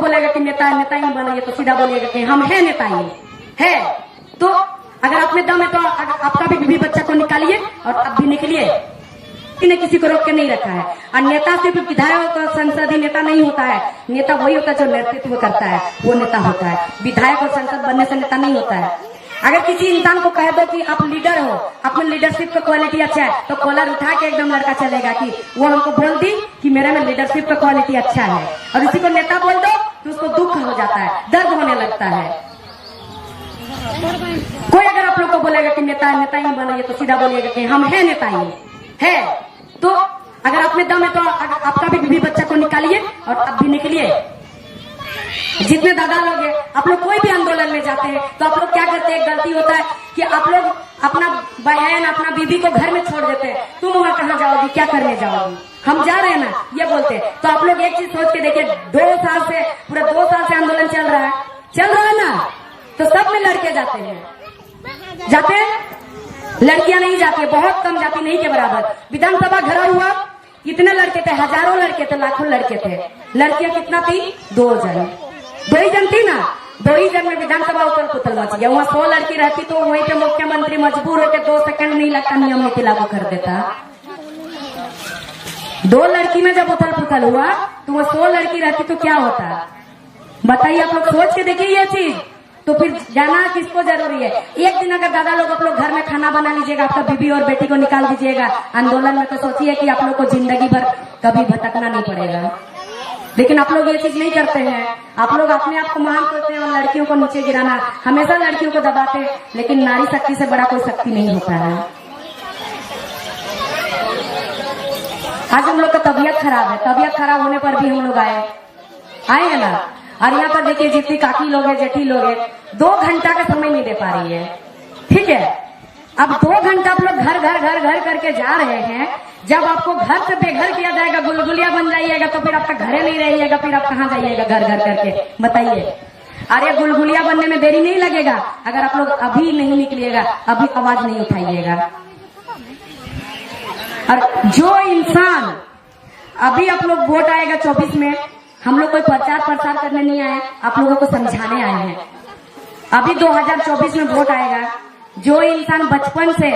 बोलेगा कि नेता नेता ही बन रही है तो सीधा बोलिएगा कि हम है नेता ही है। तो अगर आप में दम है तो आपका भी बीवी बच्चा को निकालिए और आप भी निकलिए। ने किसी को रोक के नहीं रखा है। और नेता सिर्फ विधायक और संसदीय नेता नहीं होता है। नेता वही होता है जो नेतृत्व करता है, वो नेता होता है। विधायक और संसद बनने से नेता नहीं होता है। अगर किसी इंसान को कह दो कि आप लीडर हो, आपमें लीडरशिप का क्वालिटी अच्छा है, तो कॉलर उठा के एकदम लड़का चलेगा कि वो हमको बोल दी कि मेरे में लीडरशिप का क्वालिटी अच्छा है। और उसी को नेता बोल दो तो उसको दुख हो जाता है, दर्द होने लगता है। कोई अगर आप लोग को बोलेगा कि नेता नेता ही बन रही है तो सीधा बोलिएगा कि हम है नेता ही है। तो अगर आप में दम है तो आपका भी बीवी बच्चा को निकालिए और आप भी निकलिए। जितने दादा लोग हैं, आप लोग कोई भी आंदोलन में जाते हैं तो आप लोग क्या करते हैं, गलती होता है कि आप लोग अपना बहन अपना बीवी को घर में छोड़ देते हैं। तुम वहां कहाँ जाओगी, क्या करने जाओगी, हम जा रहे हैं ना, ये बोलते हैं। तो आप लोग एक चीज सोच के देखिए, 2 साल से पूरा 2 साल से आंदोलन चल रहा है ना, तो सब में लड़के जाते हैं, लड़कियां नहीं जाती है, बहुत कम जाती, नहीं के बराबर। विधानसभा घरा हुआ, कितने लड़के थे, हजारों लड़के थे, लाखों लड़के थे। लड़कियां कितना थी, 2 ही जन थी ना। 2 ही जन में विधानसभा उथल पुथल मच गया। वहाँ 100 लड़की रहती तो वहीं पे मुख्यमंत्री मजबूर होकर 2 सेकंड नहीं लगता नियम नीति लागू कर देता। 2 लड़की में जब उथल पुथल हुआ तो वो 100 लड़की रहती तो क्या होता, बताइए। आप लोग सोच के देखिए ये चीज। तो फिर जाना किसको जरूरी है। एक दिन अगर दादा लोग आप लोग घर में खाना बना लीजिएगा, आपका बीबी और बेटी को निकाल दीजिएगा आंदोलन में, तो सोचिए कि आप लोग को जिंदगी भर कभी भटकना नहीं पड़ेगा। लेकिन आप लोग ये चीज नहीं करते हैं। आप लोग अपने आप को महान करते हैं और लड़कियों को नीचे गिराना, हमेशा लड़कियों को दबाते हैं। लेकिन नारी शक्ति से बड़ा कोई शक्ति नहीं होता है। आज हम लोग का तबीयत खराब है, तबीयत खराब होने पर भी हम लोग आए हैं ना। और यहाँ पर देखिए जितनी काकी लोग है, जेठी लोग है, 2 घंटा का समय नहीं दे पा रही है, ठीक है। अब 2 घंटा आप लोग घर करके जा रहे हैं। जब आपको घर से बेघर किया जाएगा, गुलगुलिया बन जाइएगा, तो फिर आपका घरे नहीं रहिएगा, फिर आप कहाँ जाइएगा घर करके, बताइए। अरे गुलगुलिया बनने में देरी नहीं लगेगा अगर आप लोग अभी नहीं निकलिएगा, अभी आवाज नहीं उठाइएगा। और जो इंसान अभी आप लोग वोट आएगा 24 में, हम लोग कोई प्रचार प्रसार करने नहीं आए, आप लोगों को समझाने आए हैं। अभी 2024 में वोट आएगा। जो इंसान बचपन से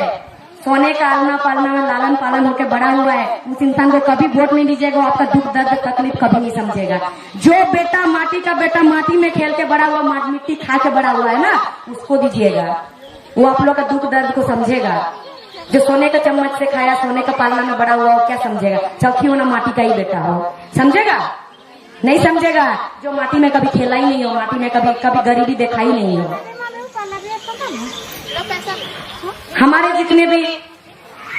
सोने का आलना पालना में लालन पालन होकर बड़ा हुआ है, उस इंसान को कभी वोट नहीं दीजिएगा। वो आपका दुख दर्द तकलीफ कभी नहीं समझेगा। जो बेटा माटी का बेटा माटी में खेल के बड़ा हुआ, मिट्टी खा के बड़ा हुआ है ना, उसको दीजिएगा। वो आप लोग का दुख दर्द को समझेगा। जो सोने का चम्मच से खाया, सोने का पालना में बड़ा हुआ, वो क्या समझेगा। चौकी होना माटी का ही बेटा हो, समझेगा, नहीं समझेगा। जो माटी में कभी खेला ही नहीं हो, माटी में कभी गरीबी देखा ही नहीं हो। हमारे जितने भी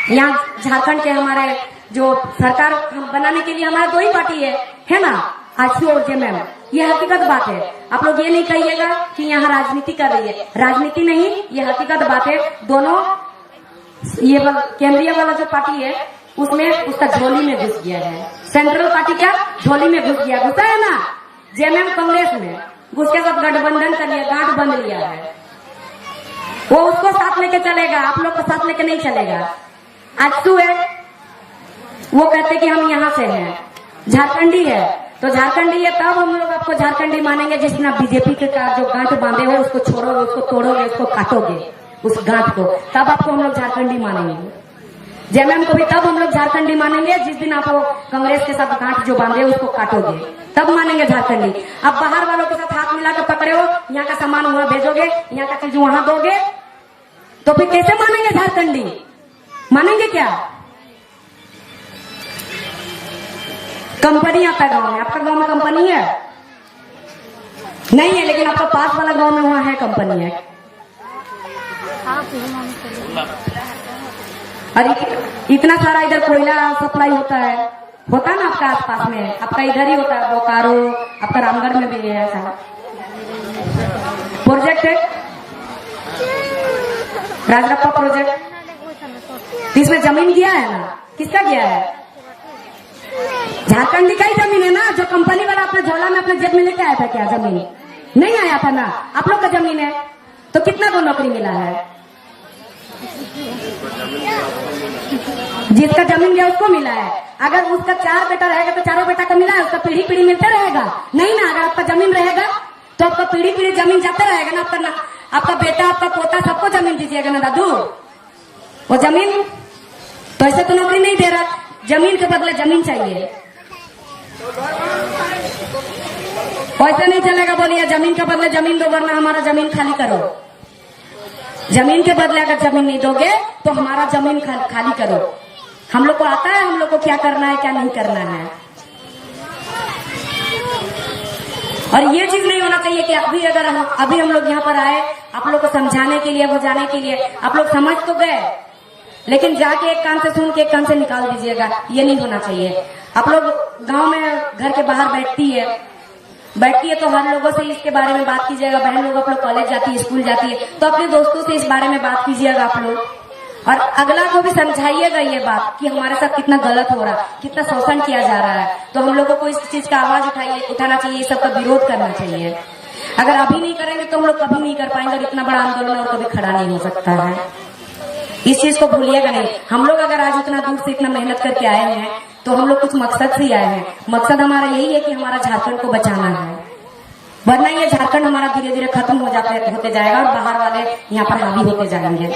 यहाँ झारखंड के हमारे जो सरकार बनाने के लिए हमारा 2 ही पार्टी है ना, आजसू और जेएमएम। ये हकीकत बात है। आप लोग ये नहीं कहिएगा कि यहाँ राजनीति कर रही है, राजनीति नहीं, ये हकीकत बात है। दोनों ये केंद्रीय वाला जो पार्टी है उसमें उसका झोली में घुस गया है। सेंट्रल पार्टी क्या झोली में घुस गया, घुसा है ना। जेएमएम कांग्रेस में घुस के सब गठबंधन कर लिया, गांठ बंध लिया है। वो उसको साथ लेके चलेगा, आप लोग को साथ लेके नहीं चलेगा। आजसू है, वो कहते कि हम यहाँ से हैं, झारखंडी है, तो झारखंडी है तब हम लोग आपको झारखंडी मानेंगे। जिस दिन आप बीजेपी के जो गांठ बांधे हो उसको छोड़ोगे, उसको तोड़ोगे, उसको काटोगे, उस गांठ को, तब आपको हम लोग झारखंडी मानेंगे। जेएमएम को भी तब हम लोग झारखंडी मानेंगे जिस दिन आप कांग्रेस के साथ गांठ जो बांधे उसको काटोगे, तब मानेंगे झारखंडी। अब बाहर वालों के साथ हाथ मिला कर पकड़े हो, यहाँ का सामान वहां भेजोगे, यहाँ का चीज वहां दोगे, तो फिर कैसे मानेंगे झारखंडी, मानेंगे क्या। कंपनी आता है गांव में, आपका गांव में कंपनी है नहीं है, लेकिन आपका पास वाला गांव में वहां है, कंपनी है। अरे इतना सारा इधर कोयला सप्लाई होता है ना आपका आसपास में, आपका इधर ही होता है, बोकारो, आपका रामगढ़ में भी है ऐसा प्रोजेक्ट है, राजरप्पा प्रोजेक्ट। इसमें जमीन गया है ना, किसका गया है, झारखंडी का ही जमीन है ना। जो कंपनी वाला अपने झोला में अपने जेब में लेके आया था, क्या जमीन नहीं आया था ना, आप लोग का जमीन है। तो कितना को नौकरी मिला है, जिसका जमीन गया उसको मिला है। अगर उसका 4 बेटा रहेगा तो चारों बेटा को मिला है, उसका पीढ़ी पीढ़ी मिलता रहेगा नहीं ना। अगर आपका जमीन रहेगा तो आपका पीढ़ी पीढ़ी जमीन जाते रहेगा ना। आपका बेटा, आपका पोता, सबको जमीन दीजिएगा ना दादू। वो जमीन तो ऐसे तो नौकरी नहीं दे रहा, जमीन के बदले जमीन चाहिए। वैसे नहीं चलेगा, बोलिए जमीन के बदले जमीन दो वरना हमारा जमीन खाली करो। जमीन के बदले अगर जमीन नहीं दोगे तो हमारा जमीन खाली करो। हम लोग को आता है हम लोग को क्या करना है क्या नहीं करना है। और ये चीज नहीं होना चाहिए कि अभी हम लोग यहाँ पर आए आप लोग को समझाने के लिए, बुझाने के लिए। आप लोग समझ तो गए, लेकिन जाके एक कान से सुन के एक कान से निकाल दीजिएगा, ये नहीं होना चाहिए। आप लोग गांव में घर के बाहर बैठती है तो हर लोगों से इसके बारे में बात कीजिएगा। बहन लोग आप लोग कॉलेज जाती है, स्कूल जाती है, तो अपने दोस्तों से इस बारे में बात कीजिएगा आप लोग। और अगला को भी समझाइएगा ये बात कि हमारे साथ कितना गलत हो रहा है, कितना शोषण किया जा रहा है। तो हम लोगों को इस चीज का आवाज उठाना चाहिए, इस सबका विरोध करना चाहिए। अगर अभी नहीं करेंगे तो हम लोग कभी नहीं कर पाएंगे, और इतना बड़ा आंदोलन और कभी खड़ा नहीं हो सकता है। इस चीज को भूलिएगा नहीं। हम लोग अगर आज इतना दूर से इतना मेहनत करके आए हैं तो हम लोग कुछ मकसद से आए हैं। मकसद हमारा यही है कि हमारा झारखंड को बचाना है, वरना ये झारखंड हमारा धीरे धीरे खत्म होते जाएगा और बाहर वाले यहाँ पर हावी होते जाएंगे।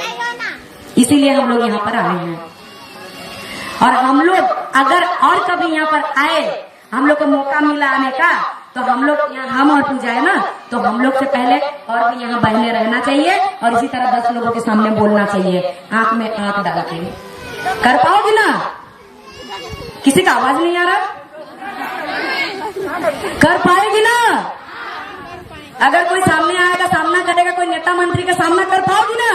इसीलिए हम लोग यहाँ पर आए हैं। और हम लोग अगर और कभी यहाँ पर आए, हम लोग को मौका मिला आने का, तो हम लोग यहाँ हम और पूजा है ना, तो हम लोग से पहले और भी यहाँ बहने रहना चाहिए और इसी तरह 10 लोगों के सामने बोलना चाहिए, आंख में आंख डाल के। कर पाओगे ना? किसी का आवाज नहीं आ रहा? कर पाएगी ना? अगर कोई सामने आएगा, सामना करेगा, कोई नेता मंत्री का सामना कर पाओगी ना?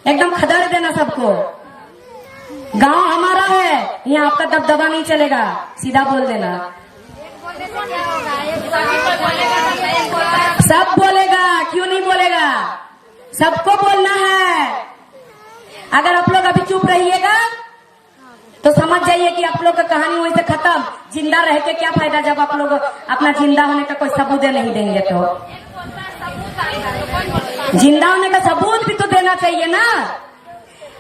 एकदम खदड़ देना सबको। गांव हमारा है, यहाँ आपका दबदबा नहीं चलेगा, सीधा बोल देना। सब बोलेगा, क्यों नहीं बोलेगा? सबको बोलना है। अगर आप लोग अभी चुप रहिएगा तो समझ जाइए कि आप लोग का कहानी वहीं से खत्म। जिंदा रह के क्या फायदा जब आप लोग अपना जिंदा होने का कोई सबूत नहीं देंगे। तो जिंदा होने का सबूत भी तो देना चाहिए ना।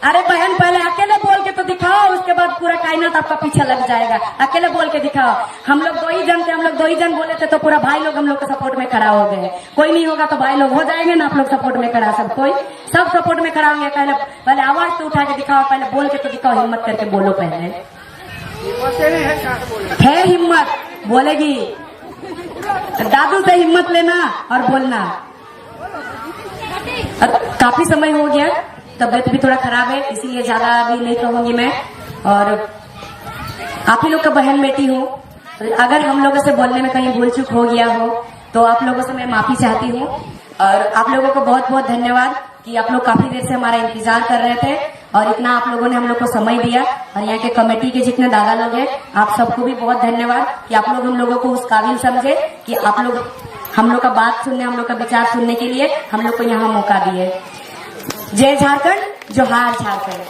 अरे बहन, पहले अकेले बोल के तो दिखाओ, उसके बाद पूरा कायनात आपका पीछे लग जाएगा। अकेले बोल के दिखाओ। हम लोग 2 ही जन थे, हम लोग 2 ही जन बोले थे तो पूरा भाई लोग हम लोग के सपोर्ट में खड़ा हो गए। कोई नहीं होगा तो भाई लोग हो जाएंगे ना। आप लोग सपोर्ट में खड़ा, सब सपोर्ट में खड़ा होंगे। पहले आवाज तो उठा के दिखाओ, पहले बोल के तो दिखाओ, हिम्मत करके बोलो। पहले है हिम्मत, बोलेगी। दादू से हिम्मत लेना और बोलना। काफी समय हो गया, तबियत भी थोड़ा खराब है, इसीलिए ज्यादा भी नहीं कहूंगी मैं। और आप ही लोग का बहन बेटी हूँ, अगर हम लोगों से बोलने में कहीं भूल चूक हो गया हो तो आप लोगों से मैं माफी चाहती हूँ। और आप लोगों को बहुत बहुत धन्यवाद कि आप लोग काफी देर से हमारा इंतजार कर रहे थे और इतना आप लोगों ने हम लोग को समय दिया। और यहाँ के कमेटी के जितने दादा लोग हैं, आप सबको भी बहुत धन्यवाद कि आप लोग हम लोगों को उस काबिल समझे कि आप लोग हम लोग का बात सुनने, हम लोग का विचार सुनने के लिए हम लोग को यहाँ मौका दिए। जय झारखंड, जोहार झारखंड।